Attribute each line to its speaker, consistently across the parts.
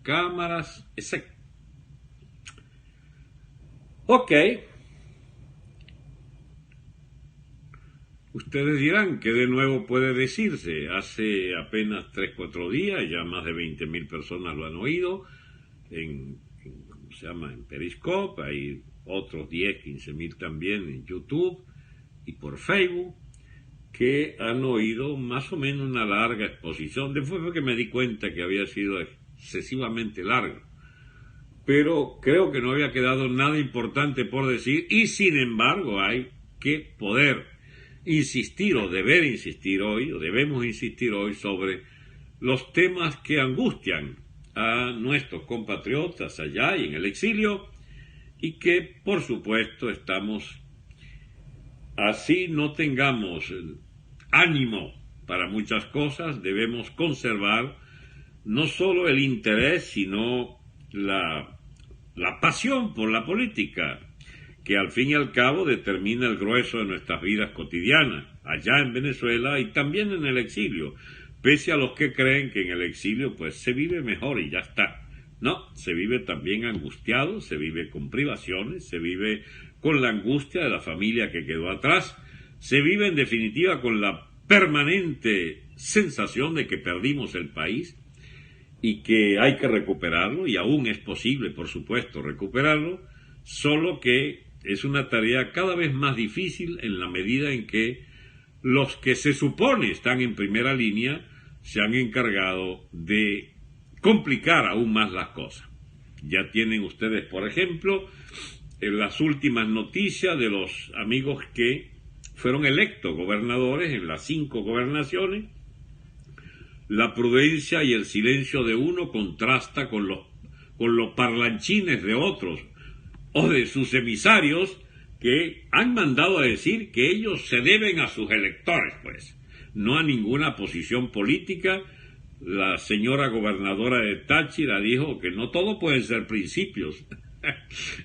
Speaker 1: cámaras, etc. Ok. Ustedes dirán que de nuevo puede decirse. Hace apenas 3-4 días ya más de 20.000 personas lo han oído ¿cómo se llama? En Periscope. Hay otros 10-15.000 también en YouTube y por Facebook que han oído más o menos una larga exposición. Después fue que me di cuenta que había sido excesivamente larga, pero creo que no había quedado nada importante por decir, y sin embargo hay que poder insistir o deber insistir hoy, o debemos insistir hoy sobre los temas que angustian a nuestros compatriotas allá y en el exilio, y que por supuesto estamos, así no tengamos ánimo para muchas cosas, debemos conservar no solo el interés, sino la pasión por la política, que al fin y al cabo determina el grueso de nuestras vidas cotidianas, allá en Venezuela y también en el exilio, pese a los que creen que en el exilio pues se vive mejor y ya está. No, se vive también angustiado, se vive con privaciones, se vive con la angustia de la familia que quedó atrás, se vive en definitiva con la permanente sensación de que perdimos el país y que hay que recuperarlo, y aún es posible, por supuesto, recuperarlo, solo que es una tarea cada vez más difícil en la medida en que los que se supone están en primera línea se han encargado de complicar aún más las cosas. Ya tienen ustedes, por ejemplo, en las últimas noticias de los amigos que fueron electos gobernadores en las 5 gobernaciones. La prudencia y el silencio de uno contrasta con los parlanchines de otros o de sus emisarios que han mandado a decir que ellos se deben a sus electores, pues, no a ninguna posición política. La señora gobernadora de Táchira dijo que no todo pueden ser principios.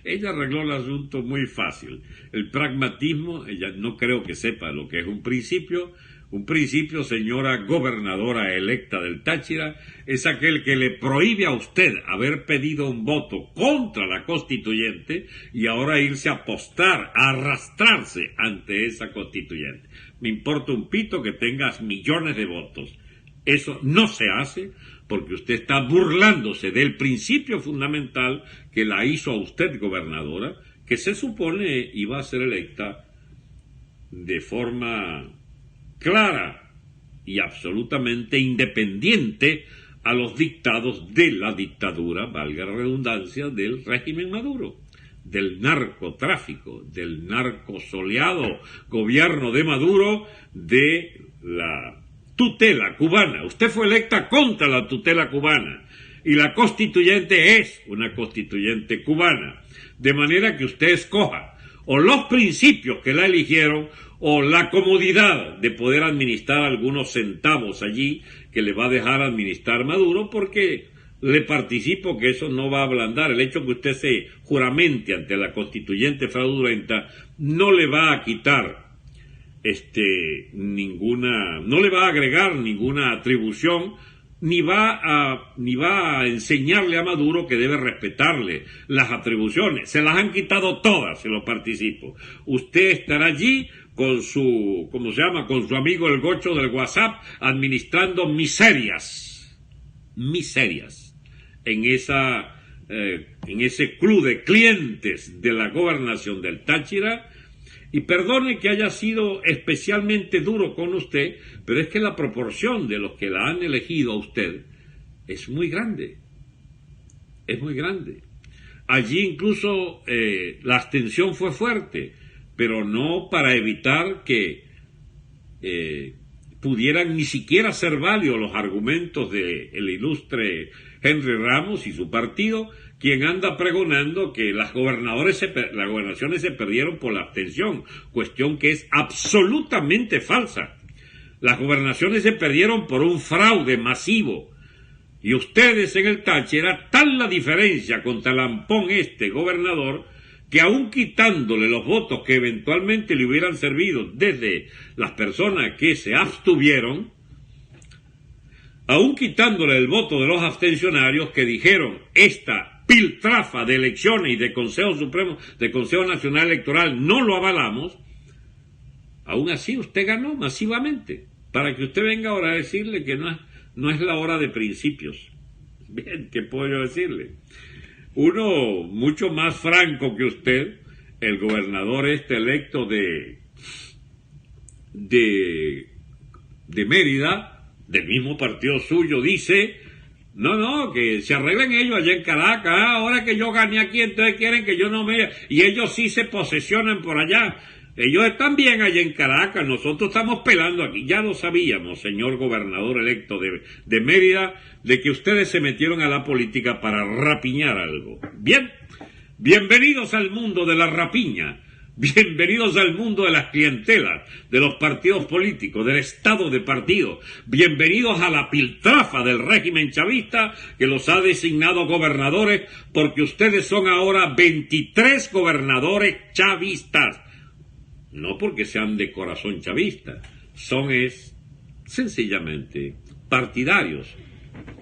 Speaker 1: Ella arregló el asunto muy fácil. El pragmatismo, ella no creo que sepa lo que es un principio. Un principio, señora gobernadora electa del Táchira, es aquel que le prohíbe a usted haber pedido un voto contra la constituyente y ahora irse a apostar, a arrastrarse ante esa constituyente. Me importa un pito que tengas millones de votos. Eso no se hace porque usted está burlándose del principio fundamental que la hizo a usted gobernadora, que se supone iba a ser electa de forma clara y absolutamente independiente a los dictados de la dictadura, valga la redundancia, del régimen Maduro, del narcotráfico, del narcosoleado gobierno de Maduro, de la tutela cubana. Usted fue electa contra la tutela cubana y la constituyente es una constituyente cubana, de manera que usted escoja o los principios que la eligieron o la comodidad de poder administrar algunos centavos allí que le va a dejar administrar Maduro, porque le participo que eso no va a ablandar. El hecho que usted se juramente ante la constituyente fraudulenta no le va a quitar no le va a agregar ninguna atribución, ni va a enseñarle a Maduro que debe respetarle las atribuciones. Se las han quitado todas, se lo participo. Usted estará allí con su, ¿cómo se llama?, con su amigo el gocho del WhatsApp, administrando miserias en ese club de clientes de la gobernación del Táchira. Y perdone que haya sido especialmente duro con usted, pero es que la proporción de los que la han elegido a usted es muy grande. Es muy grande. Allí incluso la abstención fue fuerte, pero no para evitar que pudieran ni siquiera ser válidos los argumentos del ilustre Henry Ramos y su partido, quien anda pregonando que las gobernaciones se perdieron por la abstención, cuestión que es absolutamente falsa. Las gobernaciones se perdieron por un fraude masivo. Y ustedes en el Táchira, tal la diferencia contra el ampón gobernador, que aún quitándole los votos que eventualmente le hubieran servido desde las personas que se abstuvieron, aún quitándole el voto de los abstencionarios que dijeron esta piltrafa de elecciones y de Consejo Supremo, de Consejo Nacional Electoral, no lo avalamos, aún así usted ganó masivamente, para que usted venga ahora a decirle que no es la hora de principios. Bien, ¿qué puedo yo decirle? Uno mucho más franco que usted, el gobernador electo de Mérida, del mismo partido suyo, dice, no, que se arreglen ellos allá en Caracas, ahora que yo gané aquí, entonces quieren que yo no me... Y ellos sí se posesionan por allá. Ellos están bien allá en Caracas, nosotros estamos pelando aquí. Ya lo sabíamos, señor gobernador electo de Mérida, de que ustedes se metieron a la política para rapiñar algo. Bien, bienvenidos al mundo de la rapiña, bienvenidos al mundo de las clientelas, de los partidos políticos, del estado de partido, bienvenidos a la piltrafa del régimen chavista que los ha designado gobernadores, porque ustedes son ahora 23 gobernadores chavistas. No porque sean de corazón chavista, son sencillamente partidarios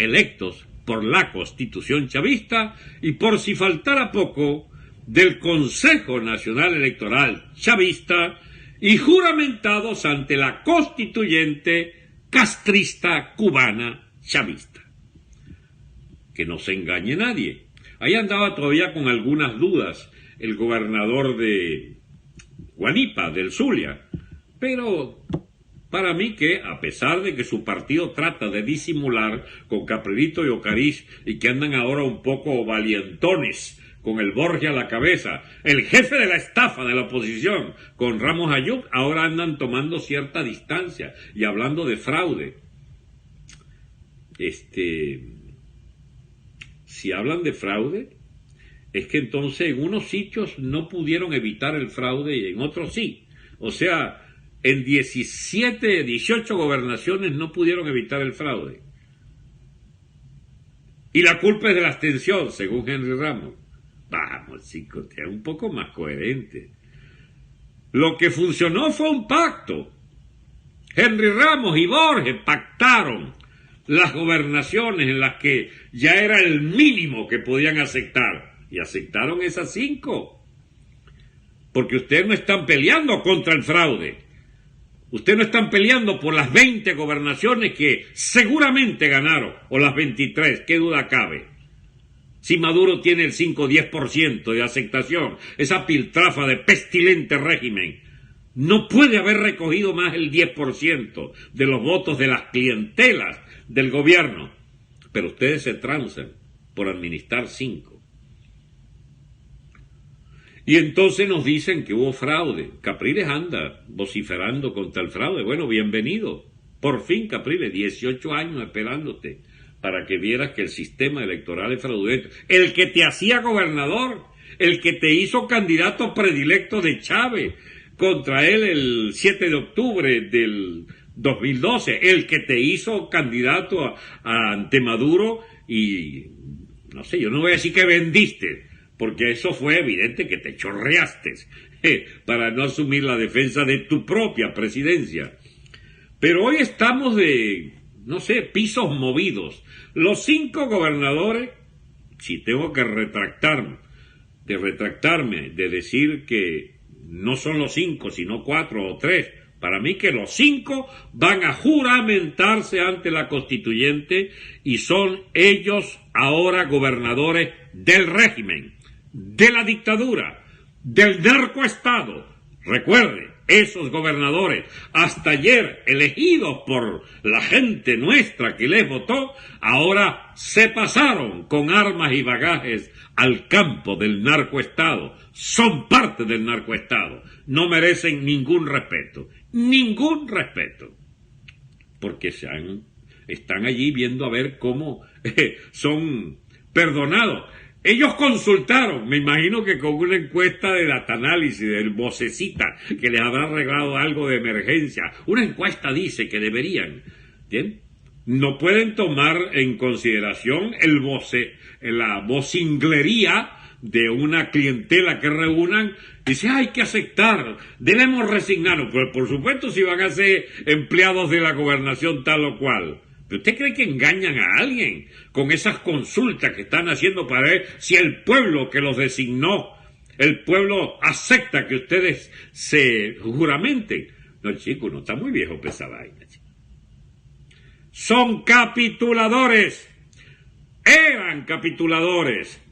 Speaker 1: electos por la Constitución chavista y, por si faltara poco, del Consejo Nacional Electoral chavista y juramentados ante la constituyente castrista cubana chavista. Que no se engañe nadie. Ahí andaba todavía con algunas dudas el gobernador de Guanipa, del Zulia, pero para mí que, a pesar de que su partido trata de disimular con Caprilito y Ocariz y que andan ahora un poco valientones con el Borgia a la cabeza, el jefe de la estafa de la oposición, con Ramos Ayub, ahora andan tomando cierta distancia y hablando de fraude. Si hablan de fraude, es que entonces en unos sitios no pudieron evitar el fraude y en otros sí. O sea, en 18 gobernaciones no pudieron evitar el fraude. Y la culpa es de la abstención, según Henry Ramos. Vamos, chicos, un poco más coherente. Lo que funcionó fue un pacto. Henry Ramos y Borges pactaron las gobernaciones en las que ya era el mínimo que podían aceptar. Y aceptaron esas 5. Porque ustedes no están peleando contra el fraude. Ustedes no están peleando por las 20 gobernaciones que seguramente ganaron, o las 23, qué duda cabe. Si Maduro tiene el 5 o 10% de aceptación, esa piltrafa de pestilente régimen no puede haber recogido más el 10% de los votos de las clientelas del gobierno. Pero ustedes se transan por administrar 5. Y entonces nos dicen que hubo fraude. Capriles anda vociferando contra el fraude. Bueno, bienvenido. Por fin, Capriles, 18 años esperándote para que vieras que el sistema electoral es fraudulento. El que te hacía gobernador, el que te hizo candidato predilecto de Chávez contra él el 7 de octubre del 2012, el que te hizo candidato ante Maduro y, no sé, yo no voy a decir que vendiste, porque eso fue evidente que te chorreaste para no asumir la defensa de tu propia presidencia. Pero hoy estamos de, no sé, pisos movidos. Los 5 gobernadores, si tengo que retractarme, de decir que no son los 5, sino 4 o 3, para mí que los 5 van a juramentarse ante la constituyente y son ellos ahora gobernadores del régimen, de la dictadura, del narcoestado. Recuerde, esos gobernadores, hasta ayer elegidos por la gente nuestra que les votó, ahora se pasaron con armas y bagajes al campo del narcoestado. Son parte del narcoestado. No merecen ningún respeto. Ningún respeto. Porque están allí viendo a ver cómo son perdonados. Ellos consultaron, me imagino que con una encuesta de Datanálisis, del Vocecita, que les habrá arreglado algo de emergencia. Una encuesta dice que deberían, ¿bien? No pueden tomar en consideración la vocinglería de una clientela que reúnan. Dice, hay que aceptar, debemos resignarnos. Pues por supuesto si van a ser empleados de la gobernación tal o cual. ¿Usted cree que engañan a alguien con esas consultas que están haciendo para ver si el pueblo que los designó, el pueblo acepta que ustedes se juramenten? No, chico, no está muy viejo para esa vaina, chico. Son capituladores. Eran capituladores.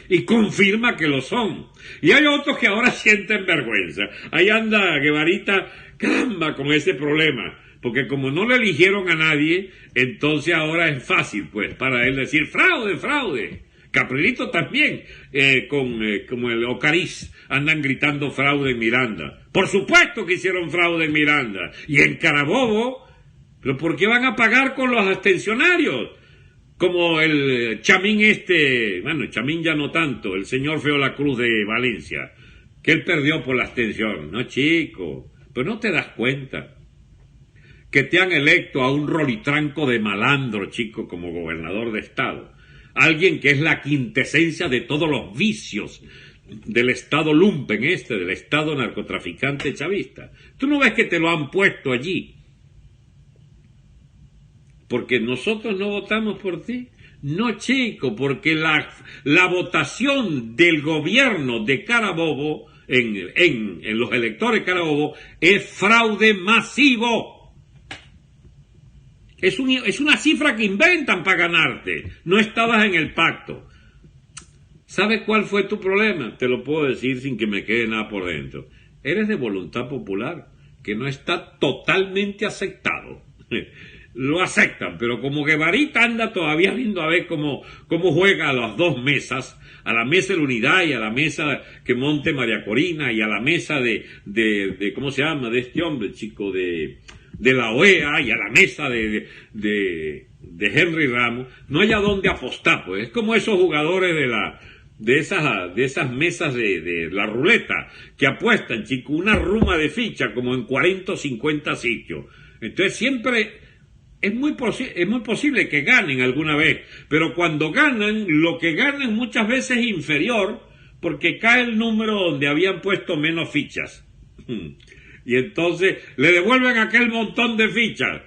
Speaker 1: Y confirma que lo son. Y hay otros que ahora sienten vergüenza. Ahí anda Guevarita, caramba, con ese problema. Porque como no le eligieron a nadie, entonces ahora es fácil, pues, para él decir fraude, fraude. Caprilito también, como el Ocariz, andan gritando fraude en Miranda. Por supuesto que hicieron fraude en Miranda. Y en Carabobo, ¿pero por qué van a pagar con los abstencionarios? Como el Chamín bueno, Chamín ya no tanto, el señor Feo La Cruz de Valencia, que él perdió por la abstención. No, chico, pero no te das cuenta que te han electo a un rolitranco de malandro, chico, como gobernador de estado. Alguien que es la quintesencia de todos los vicios del estado lumpen del estado narcotraficante chavista. ¿Tú no ves que te lo han puesto allí? Porque nosotros no votamos por ti. No, chico, porque la votación del gobierno de Carabobo, en los electores de Carabobo, es fraude masivo. Es una cifra que inventan para ganarte. No estabas en el pacto. ¿Sabes cuál fue tu problema? Te lo puedo decir sin que me quede nada por dentro. Eres de Voluntad Popular, que no está totalmente aceptado. Lo aceptan, pero como Guevarita anda todavía viendo a ver cómo juega a las dos mesas, a la mesa de la unidad y a la mesa que monte María Corina y a la mesa de ¿cómo se llama? De este hombre, chico, de la OEA y a la mesa de Henry Ramos, no hay a dónde apostar, pues. Es como esos jugadores de esas mesas de la ruleta que apuestan, chico, una ruma de ficha como en 40 o 50 sitios. Entonces siempre es muy posible que ganen alguna vez, pero cuando ganan, lo que ganan muchas veces es inferior, porque cae el número donde habían puesto menos fichas. Y entonces le devuelven aquel montón de fichas,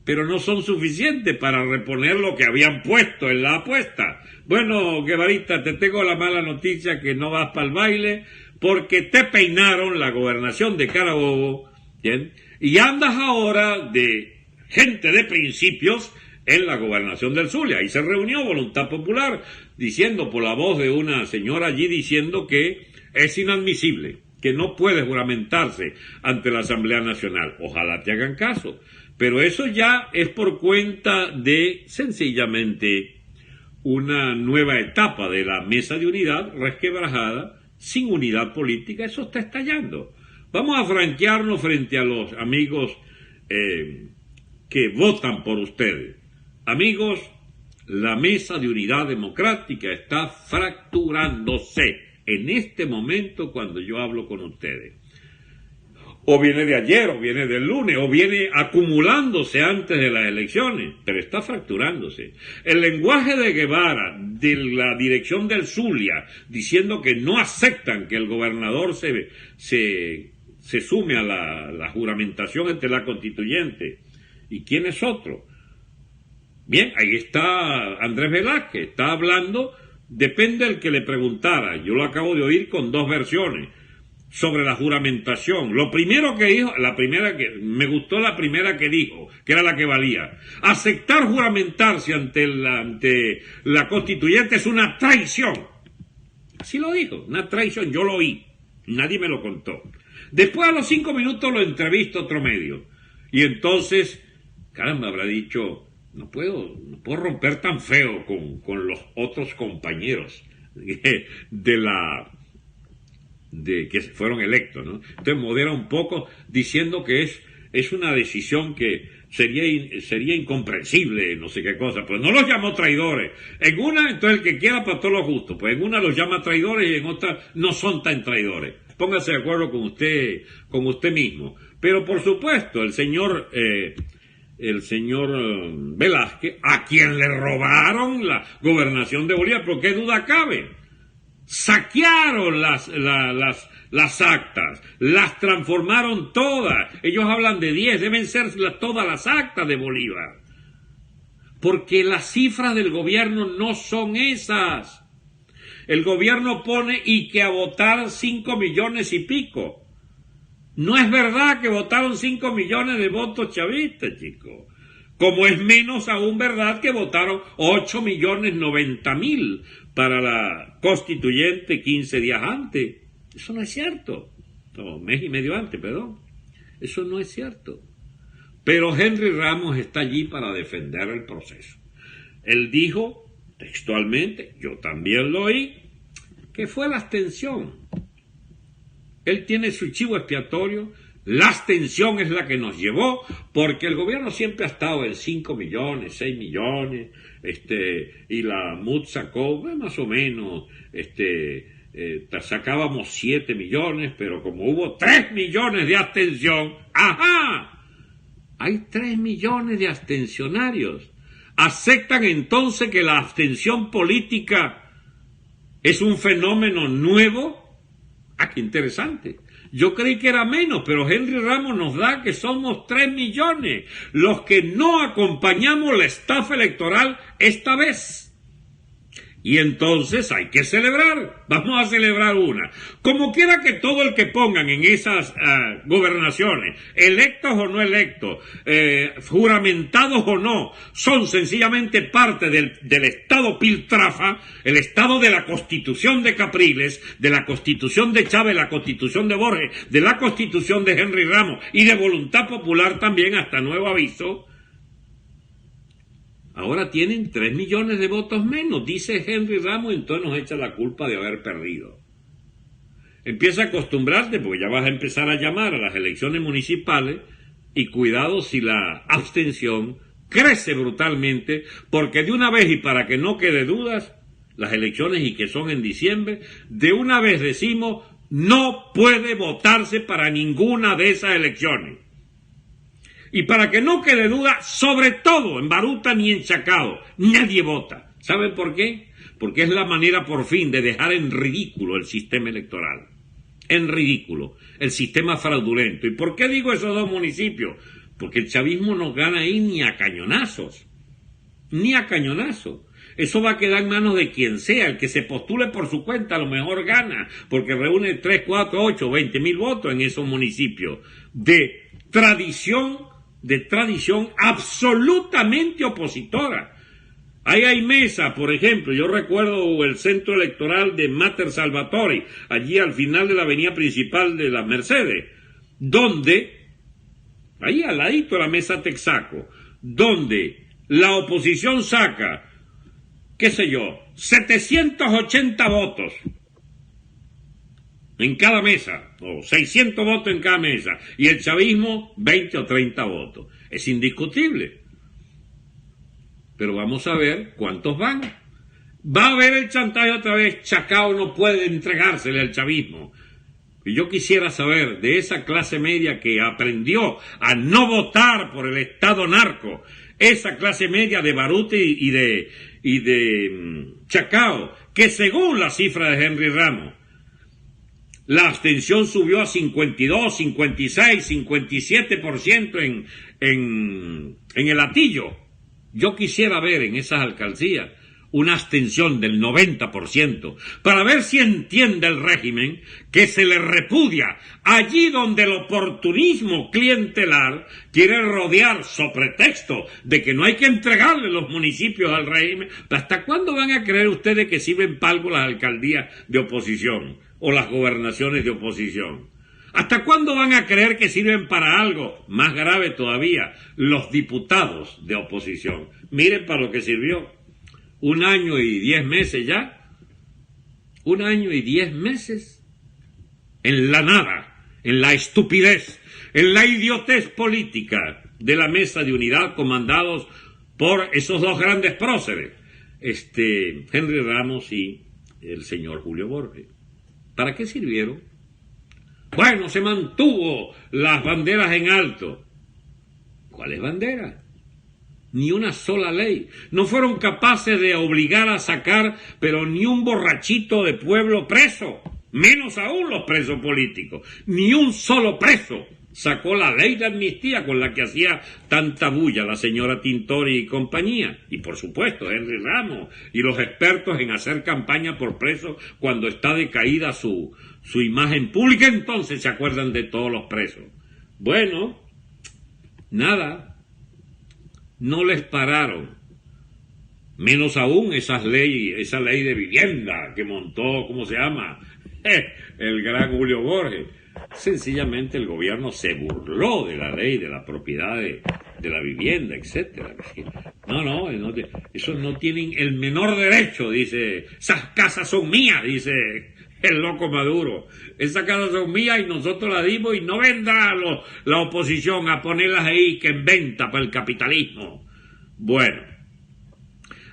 Speaker 1: pero no son suficientes para reponer lo que habían puesto en la apuesta. Bueno, Guevarita, te tengo la mala noticia que no vas para el baile, porque te peinaron la gobernación de Carabobo, ¿bien? Y andas ahora de gente de principios en la gobernación del Zulia. Ahí se reunió Voluntad Popular, diciendo por la voz de una señora allí, diciendo que es inadmisible, que no puede juramentarse ante la Asamblea Nacional. Ojalá te hagan caso. Pero eso ya es por cuenta de, sencillamente, una nueva etapa de la mesa de unidad resquebrajada, sin unidad política. Eso está estallando. Vamos a franquearnos frente a los amigos que votan por ustedes. Amigos, la mesa de unidad democrática está fracturándose en este momento cuando yo hablo con ustedes. O viene de ayer, o viene del lunes, o viene acumulándose antes de las elecciones, pero está fracturándose. El lenguaje de Guevara, de la dirección del Zulia, diciendo que no aceptan que el gobernador se sume a la juramentación ante la constituyente. ¿Y quién es otro? Bien, ahí está Andrés Velázquez, está hablando, depende del que le preguntara. Yo lo acabo de oír con dos versiones sobre la juramentación. Lo primero que dijo, me gustó la primera que dijo, que era la que valía. Aceptar juramentarse ante la constituyente es una traición. Así lo dijo, una traición, yo lo oí, nadie me lo contó. Después a los 5 minutos lo entrevistó otro medio. Y entonces, caramba, habrá dicho, no puedo romper tan feo con los otros compañeros que fueron electos, ¿no? Entonces modera un poco diciendo que es una decisión que sería incomprensible, no sé qué cosa, pues no los llamó traidores. En una, entonces el que quiera para todo lo justo, pues en una los llama traidores y en otra no son tan traidores. Póngase de acuerdo con usted mismo. Pero por supuesto, el señor Velázquez, a quien le robaron la gobernación de Bolívar, pero qué duda cabe, saquearon las actas, las transformaron todas. Ellos hablan de 10, deben ser todas las actas de Bolívar. porque las cifras del gobierno no son esas. El gobierno pone y que a votar 5 millones y pico. No es verdad que votaron 5 millones de votos chavistas, chicos. Como es menos aún verdad que votaron 8.090.000 para la constituyente 15 días antes. Eso no es cierto. No, mes y medio antes, perdón. Eso no es cierto. Pero Henry Ramos está allí para defender el proceso. Él dijo textualmente, yo también lo oí, que fue la abstención. Él tiene su chivo expiatorio. La abstención es la que nos llevó, porque el gobierno siempre ha estado en 5 millones, 6 millones, y la MUD sacó más o menos, sacábamos 7 millones, pero como hubo 3 millones de abstención, ¡ajá! Hay 3 millones de abstencionarios. ¿Aceptan entonces que la abstención política es un fenómeno nuevo? ¡Ah, qué interesante! Yo creí que era menos, pero Henry Ramos nos da que somos 3 millones los que no acompañamos la estafa electoral esta vez. Y entonces hay que celebrar. Vamos a celebrar una. Como quiera que todo el que pongan en esas gobernaciones, electos o no electos, juramentados o no, son sencillamente parte del Estado piltrafa, el Estado de la Constitución de Capriles, de la Constitución de Chávez, la Constitución de Borges, de la Constitución de Henry Ramos y de Voluntad Popular también, hasta nuevo aviso. Ahora tienen 3 millones de votos menos, dice Henry Ramos, entonces nos echa la culpa de haber perdido. Empieza a acostumbrarte, porque ya vas a empezar a llamar a las elecciones municipales, y cuidado si la abstención crece brutalmente, porque de una vez, y para que no quede dudas, las elecciones y que son en diciembre, de una vez decimos, no puede votarse para ninguna de esas elecciones. Y para que no quede duda, sobre todo en Baruta ni en Chacao, nadie vota. ¿Saben por qué? Porque es la manera por fin de dejar en ridículo el sistema electoral. En ridículo, el sistema fraudulento. ¿Y por qué digo esos dos municipios? Porque el chavismo no gana ahí ni a cañonazos. Ni a cañonazos. Eso va a quedar en manos de quien sea. El que se postule por su cuenta a lo mejor gana, porque reúne 3, 4, 8, 20 mil votos en esos municipios de tradición absolutamente opositora. Ahí hay mesa, por ejemplo, yo recuerdo el centro electoral de Mater Salvatori, allí al final de la avenida principal de las Mercedes, donde, ahí al ladito de la mesa Texaco, donde la oposición saca, qué sé yo, 780 votos en cada mesa, o 600 votos en cada mesa, y el chavismo 20 o 30 votos. Es indiscutible. Pero vamos a ver cuántos van. Va a haber el chantaje otra vez. Chacao no puede entregársele al chavismo. Y yo quisiera saber de esa clase media que aprendió a no votar por el Estado narco, esa clase media de Baruta y de Chacao, que según la cifra de Henry Ramos, la abstención subió a 52, 56, 57% en el Hatillo. Yo quisiera ver en esas alcaldías una abstención del 90%, para ver si entiende el régimen que se le repudia allí donde el oportunismo clientelar quiere rodear, sobre pretexto de que no hay que entregarle los municipios al régimen. ¿Hasta cuándo van a creer ustedes que sirven para algo las alcaldías de oposición o las gobernaciones de oposición? ¿Hasta cuándo van a creer que sirven para algo? Más grave todavía, los diputados de oposición. Miren para lo que sirvió. 1 año y 10 meses ya. 1 año y 10 meses en la nada, en la estupidez, en la idiotez política de la mesa de unidad comandados por esos dos grandes próceres, Henry Ramos y el señor Julio Borges. ¿Para qué sirvieron? Bueno, se mantuvo las banderas en alto. ¿Cuáles banderas? Ni una sola ley. No fueron capaces de obligar a sacar, pero ni un borrachito de pueblo preso. Menos aún los presos políticos. Ni un solo preso. sacó la ley de amnistía con la que hacía tanta bulla la señora Tintori y compañía. Y por supuesto, Henry Ramos y los expertos en hacer campaña por presos cuando está decaída su imagen pública, entonces se acuerdan de todos los presos. Bueno, nada, no les pararon. Menos aún esa ley de vivienda que montó, ¿cómo se llama? El gran Julio Borges. Sencillamente el gobierno se burló de la ley de la propiedad de la vivienda, etcétera. No, esos no tienen el menor derecho, dice. Esas casas son mías, dice el loco Maduro. Esas casas son mías y nosotros las dimos y no vendrá la oposición a ponerlas ahí que en venta para el capitalismo. Bueno,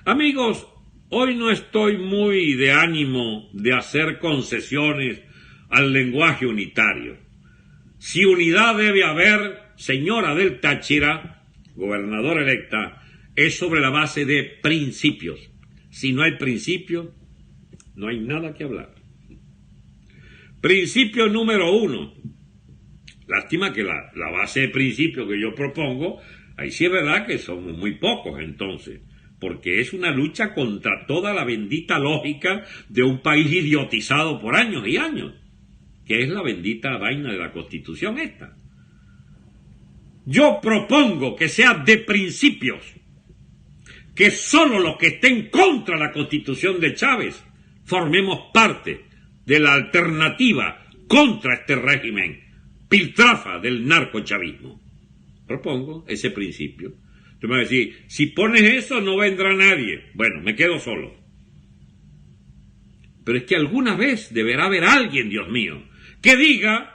Speaker 1: amigos, hoy no estoy muy de ánimo de hacer concesiones al lenguaje unitario. Si unidad debe haber, señora del Táchira, gobernadora electa, es sobre la base de principios. Si no hay principios, no hay nada que hablar. Principio número 1. Lástima que la base de principios que yo propongo, ahí sí es verdad que somos muy pocos entonces, porque es una lucha contra toda la bendita lógica de un país idiotizado por años y años, que es la bendita vaina de la Constitución esta. Yo propongo que sea de principios, que solo los que estén contra la Constitución de Chávez formemos parte de la alternativa contra este régimen piltrafa del narcochavismo. Propongo ese principio. Tú me vas a decir, si pones eso no vendrá nadie. Bueno, me quedo solo. Pero es que alguna vez deberá haber alguien, Dios mío, que diga,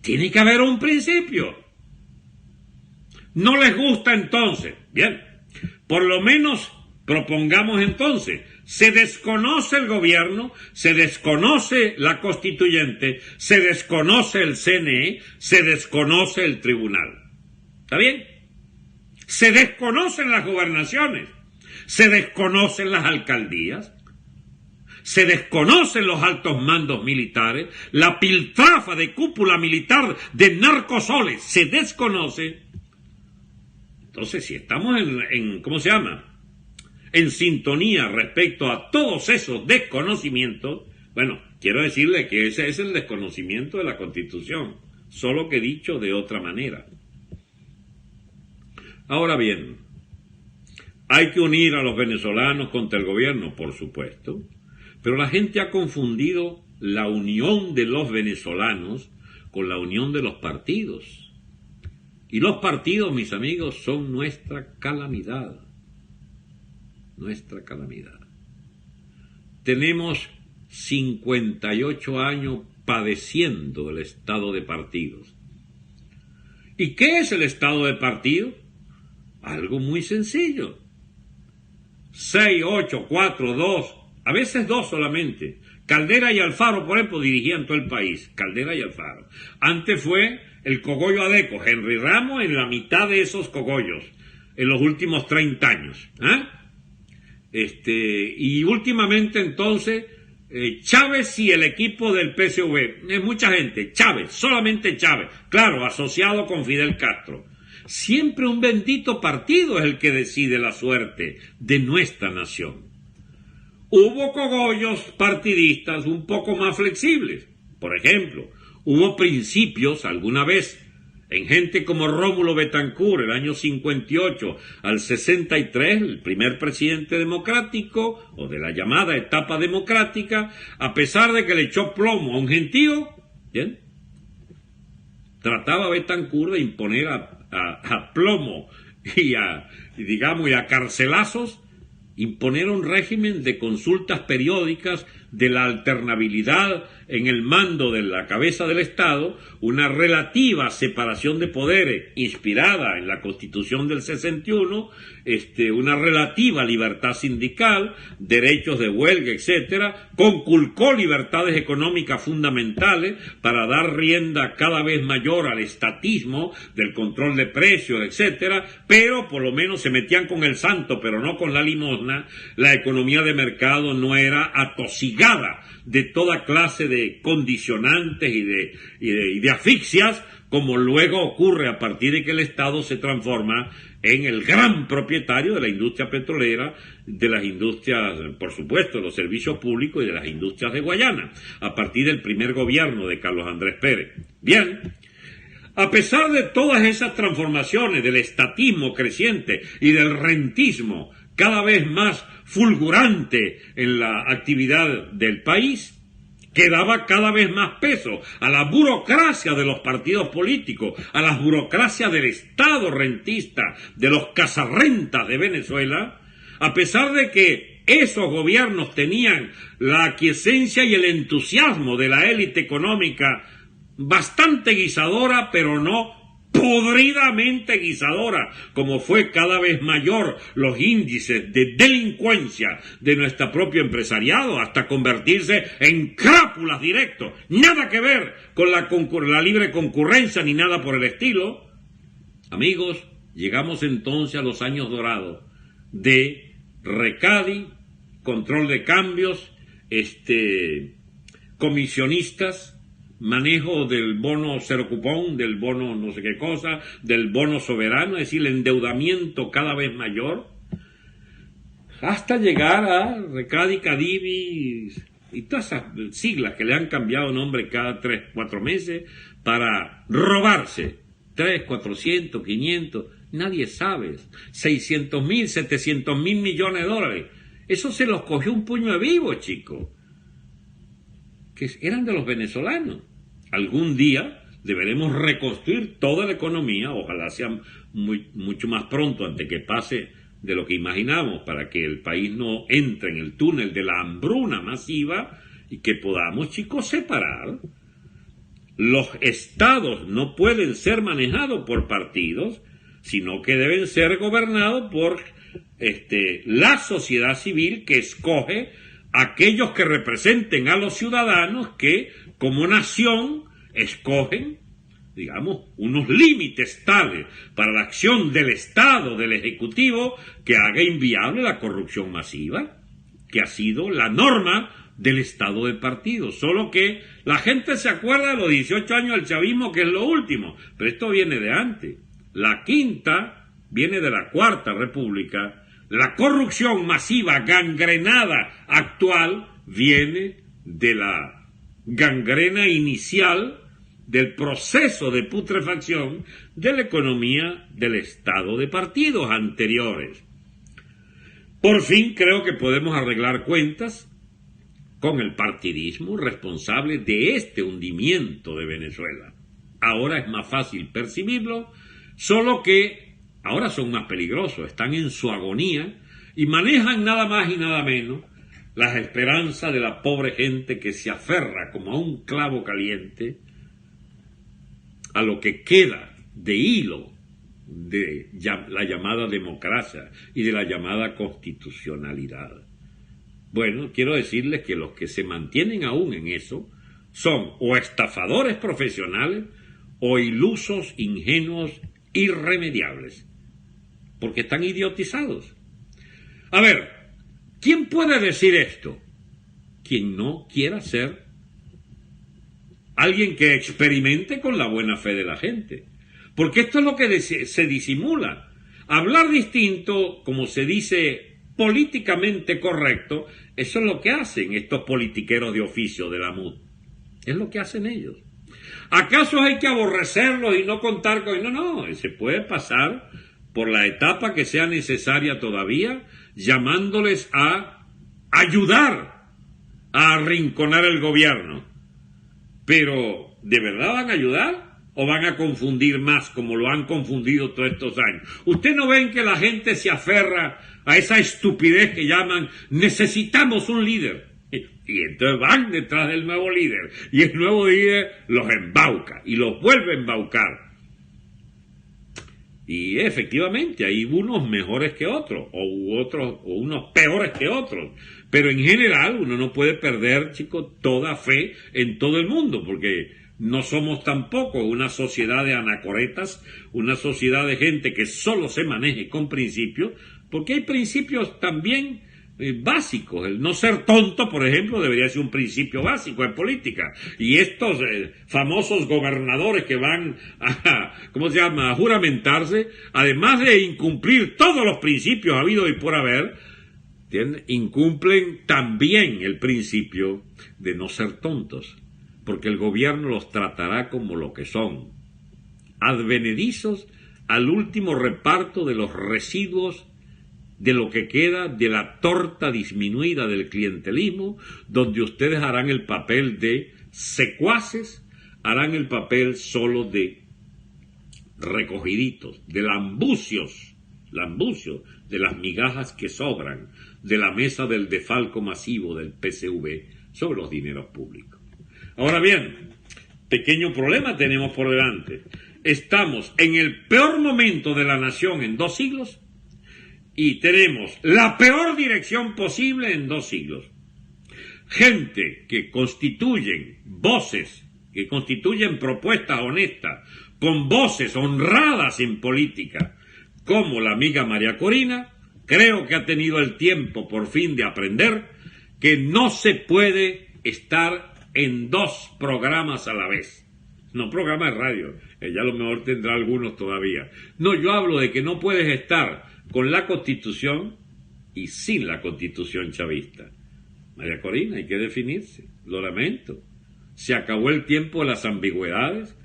Speaker 1: tiene que haber un principio. ¿No les gusta entonces? Bien, por lo menos propongamos entonces, se desconoce el gobierno, se desconoce la constituyente, se desconoce el CNE, se desconoce el tribunal. ¿Está bien? Se desconocen las gobernaciones, se desconocen las alcaldías, se desconocen los altos mandos militares, la piltrafa de cúpula militar de narcosoles se desconoce. Entonces, si estamos ¿cómo se llama?, en sintonía respecto a todos esos desconocimientos, bueno, quiero decirle que ese es el desconocimiento de la Constitución, solo que dicho de otra manera. Ahora bien, hay que unir a los venezolanos contra el gobierno, por supuesto, pero la gente ha confundido la unión de los venezolanos con la unión de los partidos. Y los partidos, mis amigos, son nuestra calamidad. Nuestra calamidad. Tenemos 58 años padeciendo el estado de partidos. ¿Y qué es el estado de partido? Algo muy sencillo. 6, 8, 4, 2, a veces 2 solamente. Caldera y Alfaro, por ejemplo, dirigían todo el país. Caldera y Alfaro. Antes fue el cogollo Adeco, Henry Ramos en la mitad de esos cogollos, en los últimos 30 años. Y últimamente entonces, Chávez y el equipo del PSV. Es mucha gente. Chávez, solamente Chávez. Claro, asociado con Fidel Castro. Siempre un bendito partido es el que decide la suerte de nuestra nación. Hubo cogollos partidistas un poco más flexibles. Por ejemplo, hubo principios alguna vez en gente como Rómulo Betancourt, el año 58 al 63, el primer presidente democrático, o de la llamada etapa democrática, a pesar de que le echó plomo a un gentío, ¿bien?, trataba Betancourt de imponer a plomo y a carcelazos, imponer un régimen de consultas periódicas, de la alternabilidad en el mando de la cabeza del Estado, una relativa separación de poderes inspirada en la Constitución del 61, una relativa libertad sindical, derechos de huelga, etcétera, conculcó libertades económicas fundamentales para dar rienda cada vez mayor al estatismo del control de precios, etcétera, pero por lo menos se metían con el santo, pero no con la limosna. La economía de mercado no era atosigada desligada de toda clase de condicionantes y de asfixias, como luego ocurre a partir de que el Estado se transforma en el gran propietario de la industria petrolera, de las industrias, por supuesto, los servicios públicos y de las industrias de Guayana, a partir del primer gobierno de Carlos Andrés Pérez. Bien, a pesar de todas esas transformaciones, del estatismo creciente y del rentismo cada vez más fulgurante en la actividad del país, que daba cada vez más peso a la burocracia de los partidos políticos, a las burocracias del Estado rentista, de los cazarrentas de Venezuela, a pesar de que esos gobiernos tenían la aquiescencia y el entusiasmo de la élite económica bastante guisadora, pero no podridamente guisadora, como fue cada vez mayor los índices de delincuencia de nuestro propio empresariado, hasta convertirse en crápulas directos, nada que ver con la libre concurrencia ni nada por el estilo. Amigos, llegamos entonces a los años dorados de Recadi, control de cambios, comisionistas, manejo del bono cero cupón, del bono no sé qué cosa, del bono soberano, es decir, el endeudamiento cada vez mayor, hasta llegar a Recadi, Cadivi y todas esas siglas que le han cambiado nombre cada 3, 4 meses para robarse 3, 400, 500, nadie sabe, 600.000, 700.000 millones de dólares. Eso se los cogió un puño de vivos, chicos, que eran de los venezolanos. Algún día deberemos reconstruir toda la economía, ojalá sea mucho más pronto antes que pase de lo que imaginamos, para que el país no entre en el túnel de la hambruna masiva y que podamos, chicos, separar. Los estados no pueden ser manejados por partidos, sino que deben ser gobernados por la sociedad civil, que escoge aquellos que representen a los ciudadanos, que como nación escogen, digamos, unos límites tales para la acción del Estado, del Ejecutivo, que haga inviable la corrupción masiva, que ha sido la norma del Estado de partido. Solo que la gente se acuerda de los 18 años del chavismo, que es lo último, pero esto viene de antes. La quinta viene de la Cuarta República. La corrupción masiva, gangrenada, actual, viene de la gangrena inicial del proceso de putrefacción de la economía del Estado de partidos anteriores. Por fin creo que podemos arreglar cuentas con el partidismo responsable de este hundimiento de Venezuela. Ahora es más fácil percibirlo, solo que ahora son más peligrosos, están en su agonía y manejan nada más y nada menos las esperanzas de la pobre gente que se aferra como a un clavo caliente a lo que queda de hilo de la llamada democracia y de la llamada constitucionalidad. Bueno, quiero decirles que los que se mantienen aún en eso son o estafadores profesionales o ilusos, ingenuos, irremediables, porque están idiotizados. A ver, ¿quién puede decir esto? Quien no quiera ser alguien que experimente con la buena fe de la gente. Porque esto es lo que se disimula. Hablar distinto, como se dice, políticamente correcto, eso es lo que hacen estos politiqueros de oficio de la MUD. Es lo que hacen ellos. ¿Acaso hay que aborrecerlos y no contar con...? No, se puede pasar por la etapa que sea necesaria todavía, llamándoles a ayudar a arrinconar el gobierno. Pero, ¿de verdad van a ayudar o van a confundir más como lo han confundido todos estos años? ¿Usted no ven que la gente se aferra a esa estupidez que llaman necesitamos un líder? Y entonces van detrás del nuevo líder y el nuevo líder los embauca y los vuelve a embaucar. Y efectivamente hay unos mejores que otros o unos peores que otros, pero en general uno no puede perder, chicos, toda fe en todo el mundo, porque no somos tampoco una sociedad de anacoretas, una sociedad de gente que solo se maneje con principios, porque hay principios también básicos. El no ser tonto, por ejemplo, debería ser un principio básico en política. Y estos famosos gobernadores que van a, ¿cómo se llama?, a juramentarse, además de incumplir todos los principios habidos y por haber, incumplen también el principio de no ser tontos, porque el gobierno los tratará como lo que son, advenedizos al último reparto de los residuos de lo que queda de la torta disminuida del clientelismo, donde ustedes harán el papel de secuaces, harán el papel solo de recogiditos, de lambucios de las migajas que sobran de la mesa del defalco masivo del PCV sobre los dineros públicos. Ahora bien, pequeño problema tenemos por delante. Estamos en el peor momento de la nación en 2 siglos y tenemos la peor dirección posible en 2 siglos. Gente que constituyen voces, que constituyen propuestas honestas, con voces honradas en política, como la amiga María Corina, creo que ha tenido el tiempo por fin de aprender que no se puede estar en 2 programas a la vez. No programas de radio, ella a lo mejor tendrá algunos todavía. No, yo hablo de que no puedes estar con la Constitución y sin la Constitución chavista. María Corina, hay que definirse, lo lamento. Se acabó el tiempo de las ambigüedades.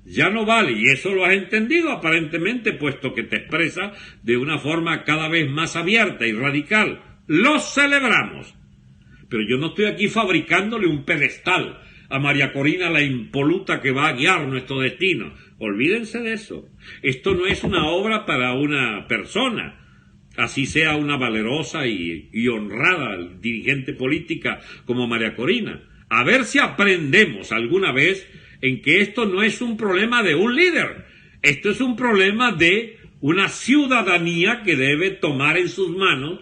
Speaker 1: Ya no vale, y eso lo has entendido aparentemente, puesto que te expresa de una forma cada vez más abierta y radical. ¡Lo celebramos! Pero yo no estoy aquí fabricándole un pedestal a María Corina, la impoluta que va a guiar nuestro destino. Olvídense de eso. Esto no es una obra para una persona, así sea una valerosa y honrada dirigente política como María Corina. A ver si aprendemos alguna vez en que esto no es un problema de un líder, esto es un problema de una ciudadanía que debe tomar en sus manos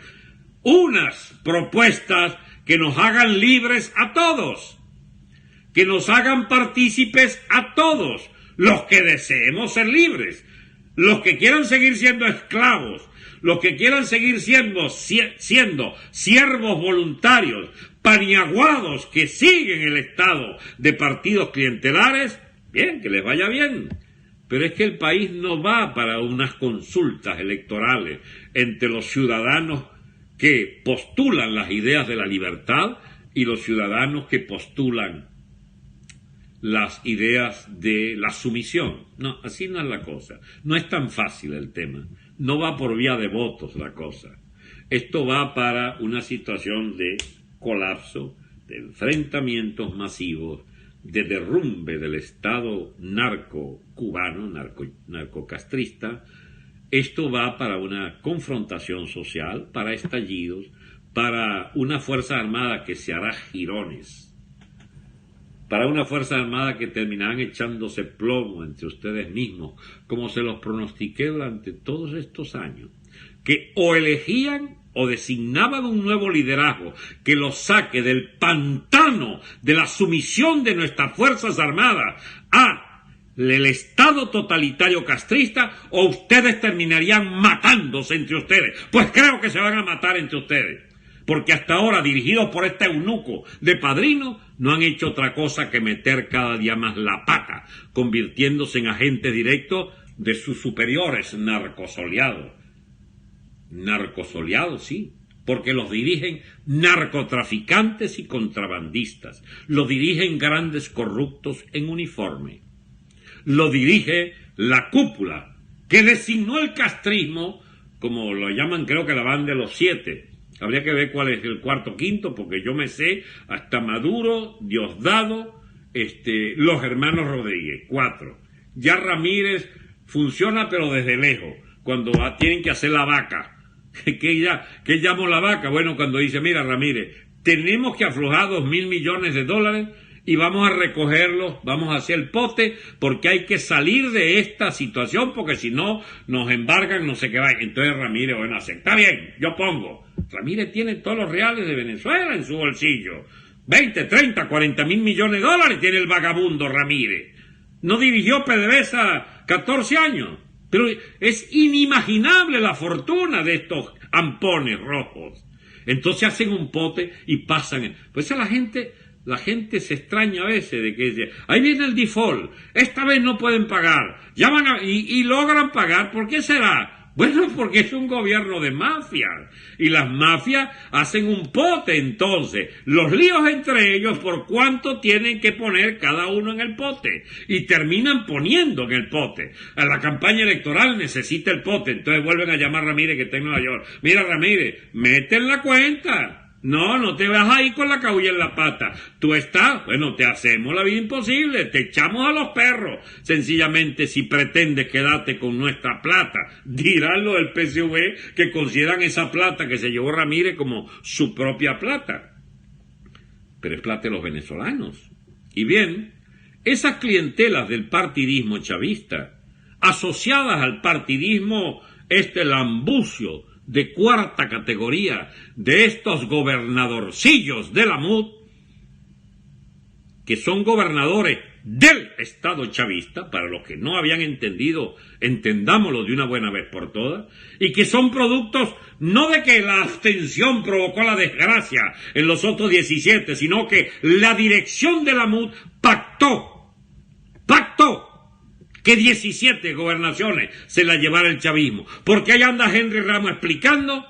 Speaker 1: unas propuestas que nos hagan libres a todos, que nos hagan partícipes a todos, los que deseemos ser libres, los que quieran seguir siendo esclavos, los que quieran seguir siendo siervos voluntarios, paniaguados que siguen el estado de partidos clientelares, bien, que les vaya bien. Pero es que el país no va para unas consultas electorales entre los ciudadanos que postulan las ideas de la libertad y los ciudadanos que postulan las ideas de la sumisión. No, así no es la cosa. No es tan fácil el tema. No va por vía de votos la cosa. Esto va para una situación de colapso, de enfrentamientos masivos, de derrumbe del Estado narco-cubano, narcocastrista. Esto va para una confrontación social, para estallidos, para una Fuerza Armada que se hará jirones, para una Fuerza Armada que terminarán echándose plomo entre ustedes mismos, como se los pronostiqué durante todos estos años, que o elegían o designaban un nuevo liderazgo que los saque del pantano de la sumisión de nuestras Fuerzas Armadas al Estado totalitario castrista, o ustedes terminarían matándose entre ustedes. Pues creo que se van a matar entre ustedes, porque hasta ahora, dirigidos por este eunuco de padrino, no han hecho otra cosa que meter cada día más la pata, convirtiéndose en agentes directos de sus superiores narcosoleados. Narcosoleados, sí, porque los dirigen narcotraficantes y contrabandistas, lo dirigen grandes corruptos en uniforme, lo dirige la cúpula que designó el castrismo, como lo llaman, creo que la banda de los 7. Habría que ver cuál es el cuarto, quinto, porque yo me sé hasta Maduro, Diosdado, los hermanos Rodríguez, 4. Ya Ramírez funciona, pero desde lejos, cuando tienen que hacer la vaca. ¿Qué llamo la vaca? Bueno, cuando dice, mira Ramírez, tenemos que aflojar $2.000 millones y vamos a recogerlos, vamos a hacer el pote, porque hay que salir de esta situación, porque si no, nos embargan, no sé qué va. Entonces Ramírez, bueno, está bien, yo pongo. Ramírez tiene todos los reales de Venezuela en su bolsillo. 20, 30, $40.000 millones tiene el vagabundo Ramírez. No dirigió PDVSA 14 años. Pero es inimaginable la fortuna de estos ampones rojos. Entonces hacen un pote y pasan. Pues la gente se extraña a veces de que dice, ahí viene el default, esta vez no pueden pagar, ya y logran pagar. ¿Por qué será? Bueno, porque es un gobierno de mafias, y las mafias hacen un pote. Entonces los líos entre ellos por cuánto tienen que poner cada uno en el pote, y terminan poniendo en el pote. A la campaña electoral necesita el pote, entonces vuelven a llamar a Ramírez, que está en Nueva York. Mira, Ramírez, mete en la cuenta. No te vas ahí con la cabulla en la pata. Tú estás, bueno, te hacemos la vida imposible, te echamos a los perros. Sencillamente, si pretendes quedarte con nuestra plata, dirán los del PSV que consideran esa plata que se llevó Ramírez como su propia plata. Pero es plata de los venezolanos. Y bien, esas clientelas del partidismo chavista, asociadas al partidismo lambucio de cuarta categoría de estos gobernadorcillos de la MUD, que son gobernadores del Estado chavista, para los que no habían entendido, entendámoslo de una buena vez por todas, y que son productos no de que la abstención provocó la desgracia en los otros 17, sino que la dirección de la MUD pactó que 17 gobernaciones se las llevara el chavismo, porque ahí anda Henry Ramos explicando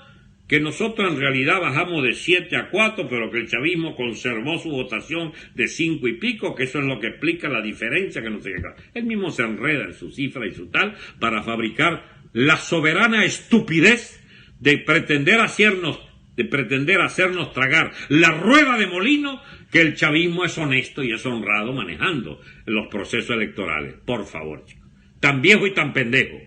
Speaker 1: que nosotros en realidad bajamos de 7 a 4, pero que el chavismo conservó su votación de 5 y pico, que eso es lo que explica la diferencia, que no sé qué. Él mismo se enreda en su cifra y su tal, para fabricar la soberana estupidez de pretender hacernos tragar la rueda de molino, que el chavismo es honesto y es honrado manejando los procesos electorales. Por favor, chicos, tan viejo y tan pendejo.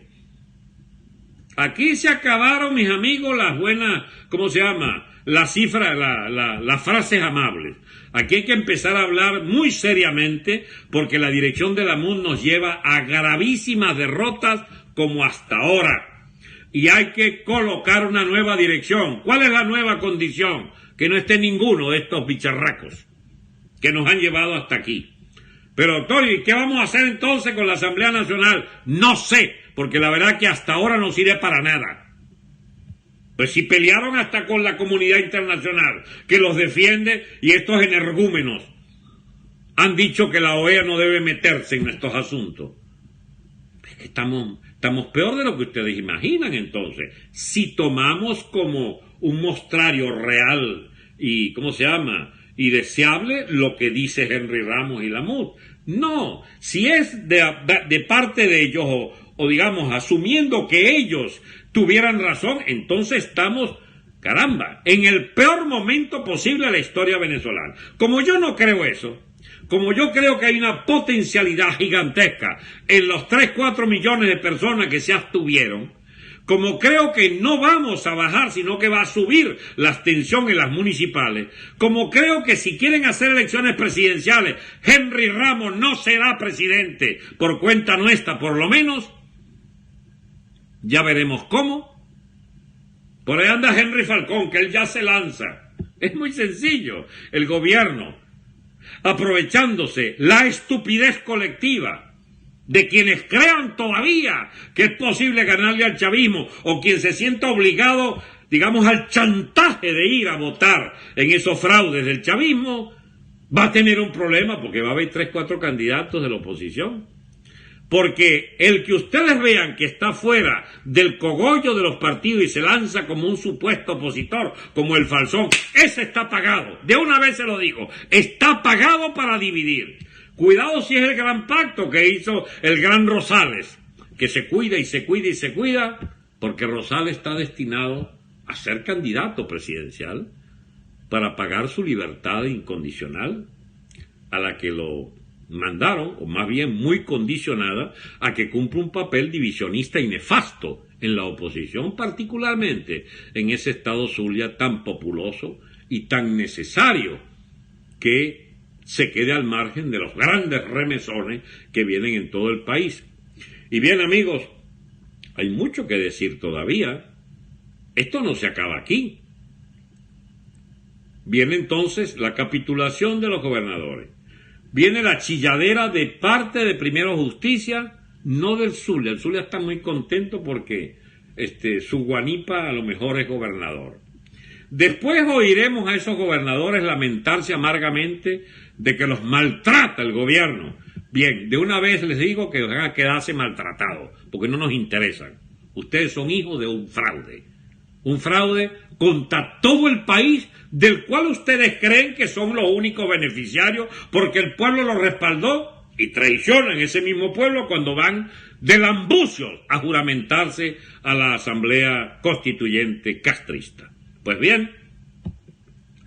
Speaker 1: Aquí se acabaron, mis amigos, las buenas, ¿cómo se llama? Las cifras, las frases amables. Aquí hay que empezar a hablar muy seriamente, porque la dirección de la MUD nos lleva a gravísimas derrotas como hasta ahora. Y hay que colocar una nueva dirección. ¿Cuál es la nueva condición? Que no esté ninguno de estos bicharracos que nos han llevado hasta aquí. Pero, doctor, ¿y qué vamos a hacer entonces con la Asamblea Nacional? No sé, porque la verdad que hasta ahora no sirve para nada. Pues si pelearon hasta con la comunidad internacional, que los defiende, y estos energúmenos han dicho que la OEA no debe meterse en estos asuntos. Es que estamos peor de lo que ustedes imaginan. Entonces, si tomamos como un mostrario real y, ¿cómo se llama?, y deseable lo que dice Henry Ramos y la MUD. No, si es de parte de ellos, o digamos, asumiendo que ellos tuvieran razón, entonces estamos, caramba, en el peor momento posible de la historia venezolana. Como yo no creo eso, como yo creo que hay una potencialidad gigantesca en los 3-4 millones de personas que se abstuvieron, como creo que no vamos a bajar, sino que va a subir la abstención en las municipales, como creo que si quieren hacer elecciones presidenciales, Henry Ramos no será presidente por cuenta nuestra, por lo menos, ya veremos cómo. Por ahí anda Henry Falcón, que él ya se lanza. Es muy sencillo. El gobierno, aprovechándose la estupidez colectiva de quienes crean todavía que es posible ganarle al chavismo, o quien se sienta obligado, digamos, al chantaje de ir a votar en esos fraudes del chavismo, va a tener un problema, porque va a haber 3-4 candidatos de la oposición. Porque el que ustedes vean que está fuera del cogollo de los partidos y se lanza como un supuesto opositor, como el Falzón, ese está pagado. De una vez se lo digo, está pagado para dividir. Cuidado si es el gran pacto que hizo el gran Rosales, que se cuida y se cuida y se cuida, porque Rosales está destinado a ser candidato presidencial para pagar su libertad incondicional, a la que lo mandaron, o más bien muy condicionada, a que cumpla un papel divisionista y nefasto en la oposición, particularmente en ese estado Zulia tan populoso y tan necesario que se quede al margen de los grandes remesones que vienen en todo el país. Y bien, amigos, hay mucho que decir todavía. Esto no se acaba aquí. Viene entonces la capitulación de los gobernadores. Viene la chilladera de parte de Primero Justicia, no del Zulia. El Zulia está muy contento porque su Guanipa a lo mejor es gobernador. Después oiremos a esos gobernadores lamentarse amargamente de que los maltrata el gobierno. Bien, de una vez les digo que van a quedarse maltratados, porque no nos interesan. Ustedes son hijos de un fraude contra todo el país, del cual ustedes creen que son los únicos beneficiarios, porque el pueblo lo respaldó, y traicionan ese mismo pueblo cuando van de lambucios a juramentarse a la Asamblea Constituyente castrista. Pues bien,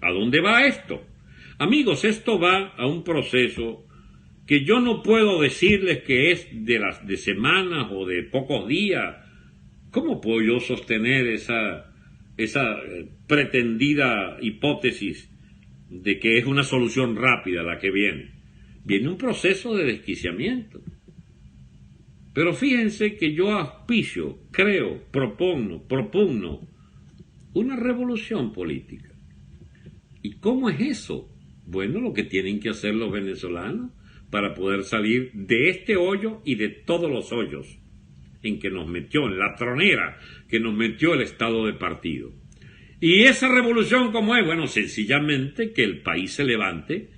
Speaker 1: ¿a dónde va esto? Amigos, esto va a un proceso que yo no puedo decirles que es de semanas o de pocos días. ¿Cómo puedo yo sostener esa pretendida hipótesis de que es una solución rápida la que viene? Viene un proceso de desquiciamiento. Pero fíjense que yo auspicio, creo, propugno una revolución política. ¿Y cómo es eso? Bueno, lo que tienen que hacer los venezolanos para poder salir de este hoyo y de todos los hoyos en que nos metió, en la tronera que nos metió el estado de partido. ¿Y esa revolución cómo es? Bueno, sencillamente que el país se levante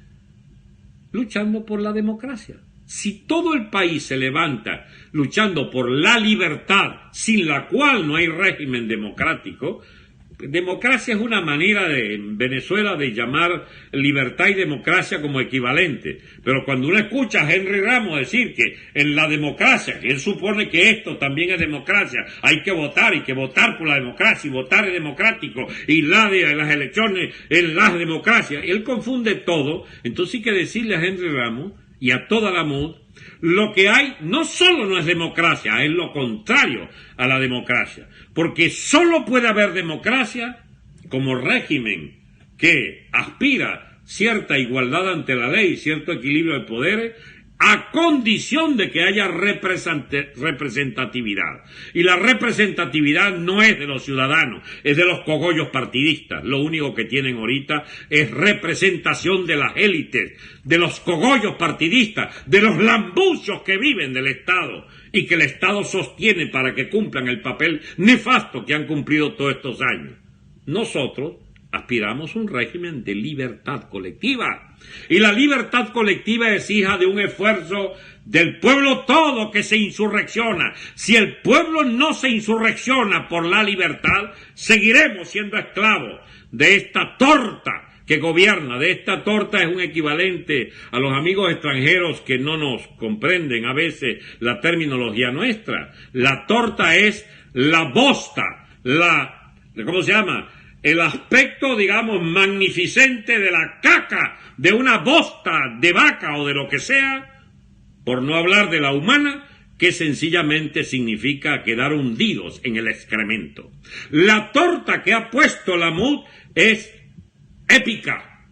Speaker 1: luchando por la democracia. Si todo el país se levanta luchando por la libertad, sin la cual no hay régimen democrático. Democracia es una manera en Venezuela de llamar libertad y democracia como equivalente. Pero cuando uno escucha a Henry Ramos decir que en la democracia, que él supone que esto también es democracia, hay que votar por la democracia, y votar es democrático, y las elecciones en las democracias, él confunde todo. Entonces hay que decirle a Henry Ramos y a toda la MUD, lo que hay no solo no es democracia, es lo contrario a la democracia. Porque solo puede haber democracia como régimen que aspira cierta igualdad ante la ley, cierto equilibrio de poderes, a condición de que haya representatividad. Y la representatividad no es de los ciudadanos, es de los cogollos partidistas. Lo único que tienen ahorita es representación de las élites, de los cogollos partidistas, de los lambucios que viven del Estado y que el Estado sostiene para que cumplan el papel nefasto que han cumplido todos estos años. Nosotros aspiramos a un régimen de libertad colectiva. Y la libertad colectiva es hija de un esfuerzo del pueblo todo que se insurrecciona. Si el pueblo no se insurrecciona por la libertad, seguiremos siendo esclavos de esta torta que gobierna. De esta torta es un equivalente a los amigos extranjeros que no nos comprenden a veces la terminología nuestra. La torta es la bosta, ¿cómo se llama? El aspecto, digamos, magnificente de la caca de una bosta de vaca o de lo que sea, por no hablar de la humana, que sencillamente significa quedar hundidos en el excremento. La torta que ha puesto la MUD es épica.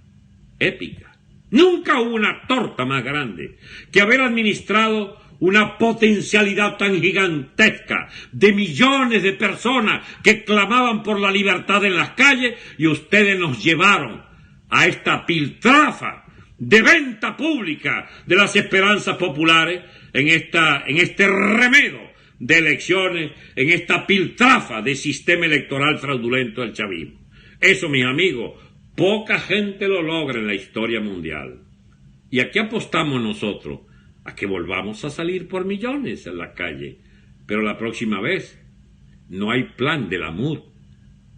Speaker 1: Nunca hubo una torta más grande que haber administrado una potencialidad tan gigantesca de millones de personas que clamaban por la libertad en las calles, y ustedes nos llevaron a esta piltrafa de venta pública de las esperanzas populares en este remedo de elecciones, en esta piltrafa de sistema electoral fraudulento del chavismo. Eso, mis amigos, poca gente lo logra en la historia mundial. ¿Y a qué apostamos nosotros? A que volvamos a salir por millones en la calle. Pero la próxima vez no hay plan de la MUD.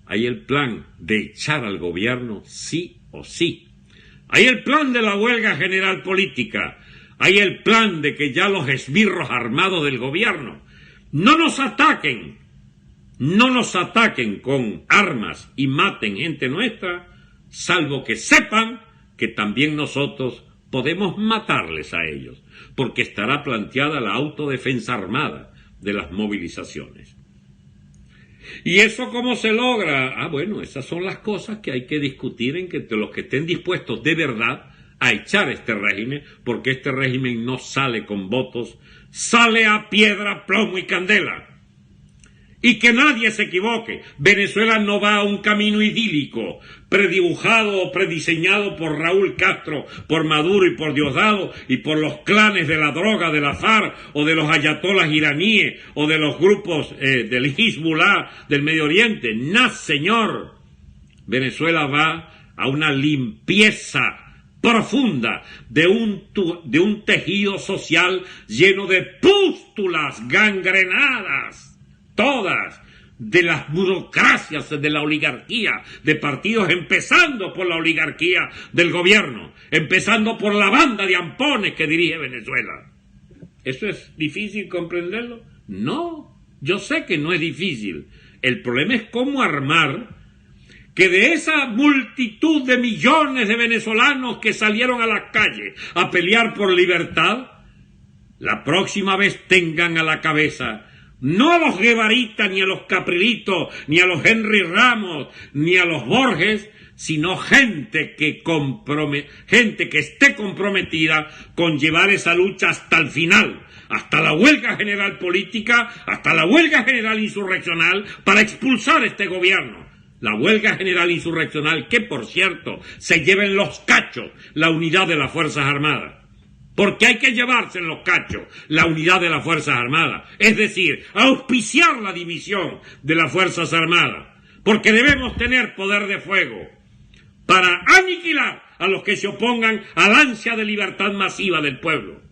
Speaker 1: Hay el plan de echar al gobierno sí o sí. Hay el plan de la huelga general política. Hay el plan de que ya los esbirros armados del gobierno no nos ataquen con armas y maten gente nuestra, salvo que sepan que también nosotros podemos matarles a ellos, porque estará planteada la autodefensa armada de las movilizaciones. ¿Y eso cómo se logra? Bueno, esas son las cosas que hay que discutir entre los que estén dispuestos de verdad a echar este régimen, porque este régimen no sale con votos, sale a piedra, plomo y candela. Y que nadie se equivoque, Venezuela no va a un camino idílico, predibujado o prediseñado por Raúl Castro, por Maduro y por Diosdado y por los clanes de la droga, de la FARC o de los ayatolas iraníes o de los grupos del Hezbollah del Medio Oriente. No, señor. Venezuela va a una limpieza profunda de un tejido social lleno de pústulas gangrenadas, todas, de las burocracias de la oligarquía, de partidos, empezando por la oligarquía del gobierno, empezando por la banda de ampones que dirige Venezuela. ¿Eso es difícil comprenderlo? No, yo sé que no es difícil. El problema es cómo armar que de esa multitud de millones de venezolanos que salieron a las calles a pelear por libertad, la próxima vez tengan a la cabeza no a los guevaritas, ni a los caprilitos, ni a los Henry Ramos, ni a los Borges, sino gente que esté comprometida con llevar esa lucha hasta el final, hasta la huelga general política, hasta la huelga general insurreccional, para expulsar este gobierno. La huelga general insurreccional que, por cierto, se lleva en los cachos la unidad de las Fuerzas Armadas. Porque hay que llevarse en los cachos la unidad de las Fuerzas Armadas, es decir, auspiciar la división de las Fuerzas Armadas, porque debemos tener poder de fuego para aniquilar a los que se opongan al ansia de libertad masiva del pueblo.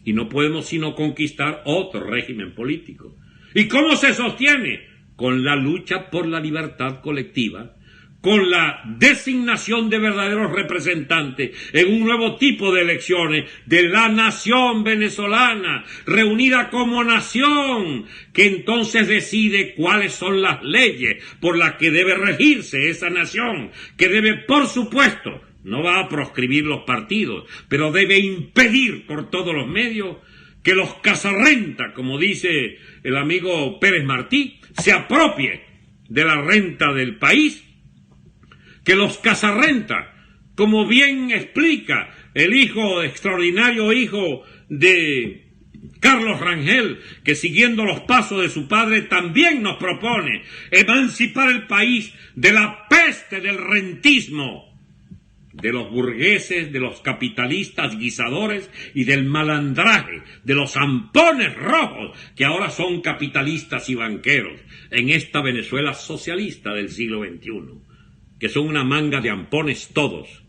Speaker 1: Y no podemos sino conquistar otro régimen político. ¿Y cómo se sostiene? Con la lucha por la libertad colectiva, con la designación de verdaderos representantes en un nuevo tipo de elecciones de la nación venezolana, reunida como nación, que entonces decide cuáles son las leyes por las que debe regirse esa nación, que debe, por supuesto, no va a proscribir los partidos, pero debe impedir por todos los medios que los cazarrentas, como dice el amigo Pérez Martí, se apropien de la renta del país, que los cazarrentas, como bien explica el extraordinario hijo de Carlos Rangel, que siguiendo los pasos de su padre también nos propone emancipar el país de la peste del rentismo, de los burgueses, de los capitalistas guisadores y del malandraje, de los zampones rojos que ahora son capitalistas y banqueros en esta Venezuela socialista del siglo XXI. Que son una manga de ampones todos.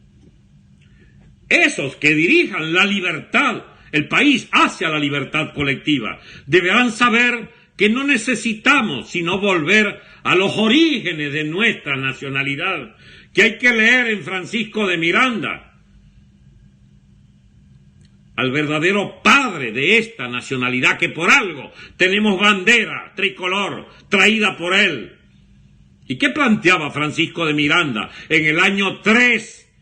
Speaker 1: Esos que dirijan la libertad, el país hacia la libertad colectiva, deberán saber que no necesitamos sino volver a los orígenes de nuestra nacionalidad, que hay que leer en Francisco de Miranda, al verdadero padre de esta nacionalidad, que por algo tenemos bandera tricolor traída por él. ¿Y qué planteaba Francisco de Miranda en el año 3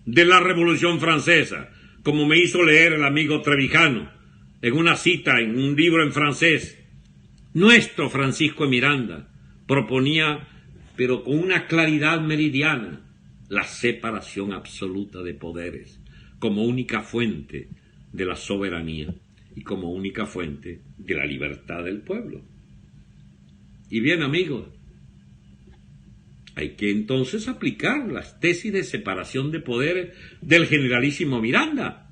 Speaker 1: de la Revolución Francesa? Como me hizo leer el amigo Trevijano en una cita en un libro en francés. Nuestro Francisco de Miranda proponía, pero con una claridad meridiana, la separación absoluta de poderes como única fuente de la soberanía y como única fuente de la libertad del pueblo. Y bien, amigos, hay que entonces aplicar las tesis de separación de poderes del generalísimo Miranda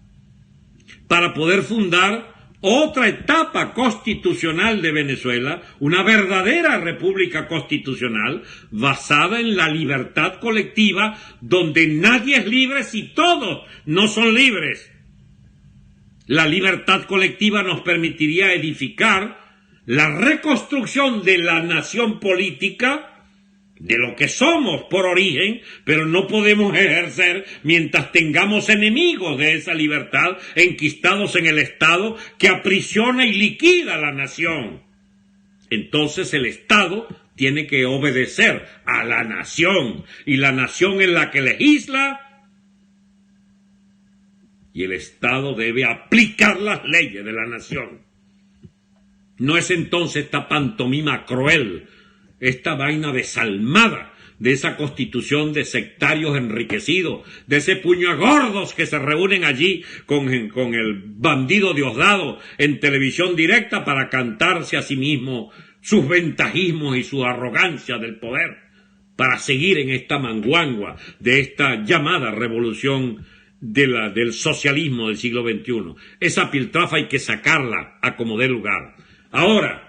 Speaker 1: para poder fundar otra etapa constitucional de Venezuela, una verdadera república constitucional basada en la libertad colectiva, donde nadie es libre si todos no son libres. La libertad colectiva nos permitiría edificar la reconstrucción de la nación política, de lo que somos por origen, pero no podemos ejercer mientras tengamos enemigos de esa libertad enquistados en el Estado que aprisiona y liquida a la nación. Entonces el Estado tiene que obedecer a la nación, y la nación es la que legisla, y el Estado debe aplicar las leyes de la nación. No es entonces esta pantomima cruel, esta vaina desalmada de esa constitución de sectarios enriquecidos, de ese puño de gordos que se reúnen allí con el bandido Diosdado en televisión directa para cantarse a sí mismo sus ventajismos y su arrogancia del poder, para seguir en esta manguangua de esta llamada revolución del socialismo del siglo XXI. Esa piltrafa hay que sacarla a como dé lugar. Ahora,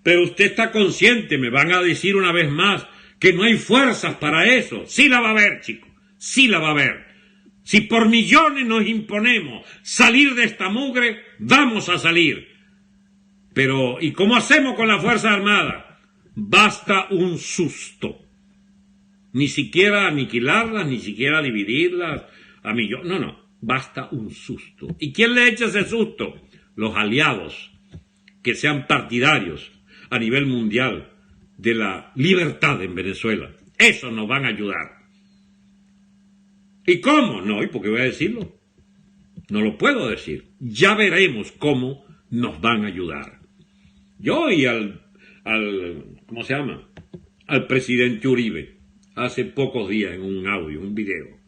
Speaker 1: pero usted está consciente, me van a decir una vez más, que no hay fuerzas para eso. Sí la va a haber, chicos, sí la va a haber. Si por millones nos imponemos salir de esta mugre, vamos a salir. Pero, ¿y cómo hacemos con la Fuerza Armada? Basta un susto. Ni siquiera aniquilarlas, ni siquiera dividirlas a millones. No, basta un susto. ¿Y quién le echa ese susto? Los aliados, que sean partidarios a nivel mundial de la libertad en Venezuela. Eso nos van a ayudar. ¿Y cómo? No, ¿y por qué voy a decirlo? No lo puedo decir. Ya veremos cómo nos van a ayudar. Yo oí ¿cómo se llama? Al presidente Uribe hace pocos días en un audio, un video.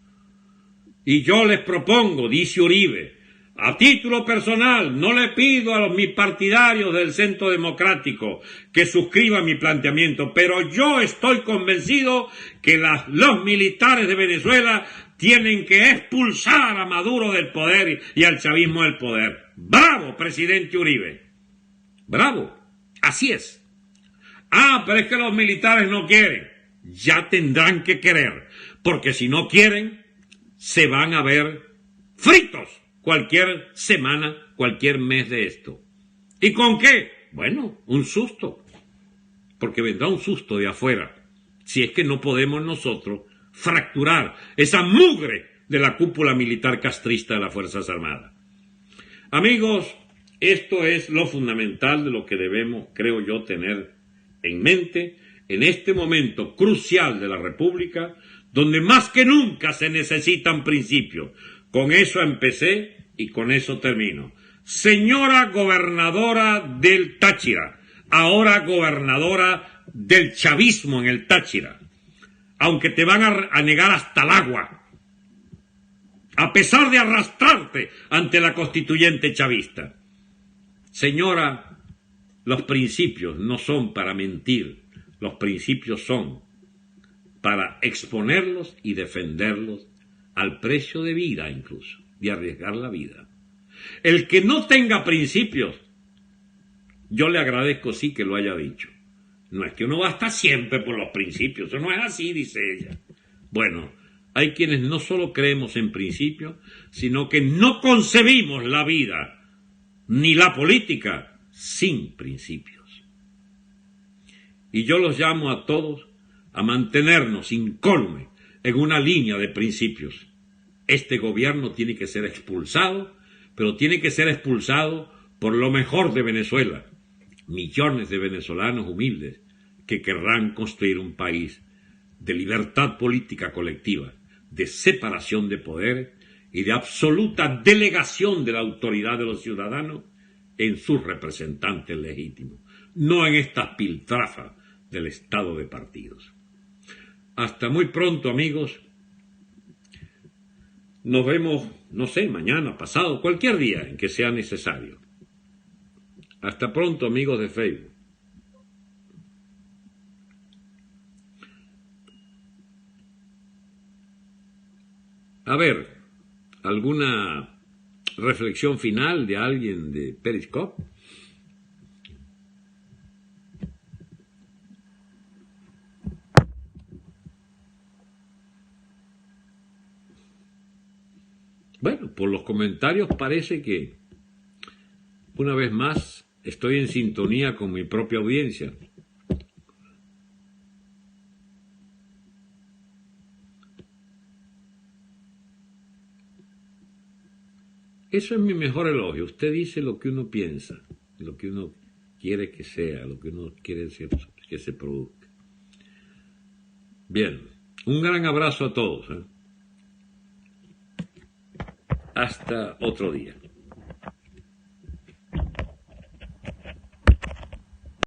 Speaker 1: Y yo les propongo, dice Uribe, a título personal, no le pido a mis partidarios del Centro Democrático que suscriban mi planteamiento, pero yo estoy convencido que los militares de Venezuela tienen que expulsar a Maduro del poder y al chavismo del poder. ¡Bravo, presidente Uribe! ¡Bravo! Así es. Pero es que los militares no quieren. Ya tendrán que querer, porque si no quieren, se van a ver fritos cualquier semana, cualquier mes de esto. ¿Y con qué? Bueno, un susto, porque vendrá un susto de afuera, si es que no podemos nosotros fracturar esa mugre de la cúpula militar castrista de las Fuerzas Armadas. Amigos, esto es lo fundamental de lo que debemos, creo yo, tener en mente en este momento crucial de la República, donde más que nunca se necesitan principios. Con eso empecé y con eso termino. Señora gobernadora del Táchira, ahora gobernadora del chavismo en el Táchira, aunque te van a negar hasta el agua, a pesar de arrastrarte ante la constituyente chavista. Señora, los principios no son para mentir, los principios son para exponerlos y defenderlos al precio de vida incluso, de arriesgar la vida. El que no tenga principios, yo le agradezco sí que lo haya dicho. No es que uno va a estar siempre por los principios, eso no es así, dice ella. Bueno, hay quienes no solo creemos en principios, sino que no concebimos la vida ni la política sin principios. Y yo los llamo a todos a mantenernos incólumes en una línea de principios. Este gobierno tiene que ser expulsado, pero tiene que ser expulsado por lo mejor de Venezuela. Millones de venezolanos humildes que querrán construir un país de libertad política colectiva, de separación de poderes y de absoluta delegación de la autoridad de los ciudadanos en sus representantes legítimos, no en estas piltrafas del estado de partidos. Hasta muy pronto, amigos. Nos vemos, no sé, mañana, pasado, cualquier día en que sea necesario. Hasta pronto, amigos de Facebook. A ver, ¿alguna reflexión final de alguien de Periscope? Bueno, por los comentarios parece que, una vez más, estoy en sintonía con mi propia audiencia. Eso es mi mejor elogio. Usted dice lo que uno piensa, lo que uno quiere que sea, lo que uno quiere que se produzca. Bien, un gran abrazo a todos. Hasta otro día.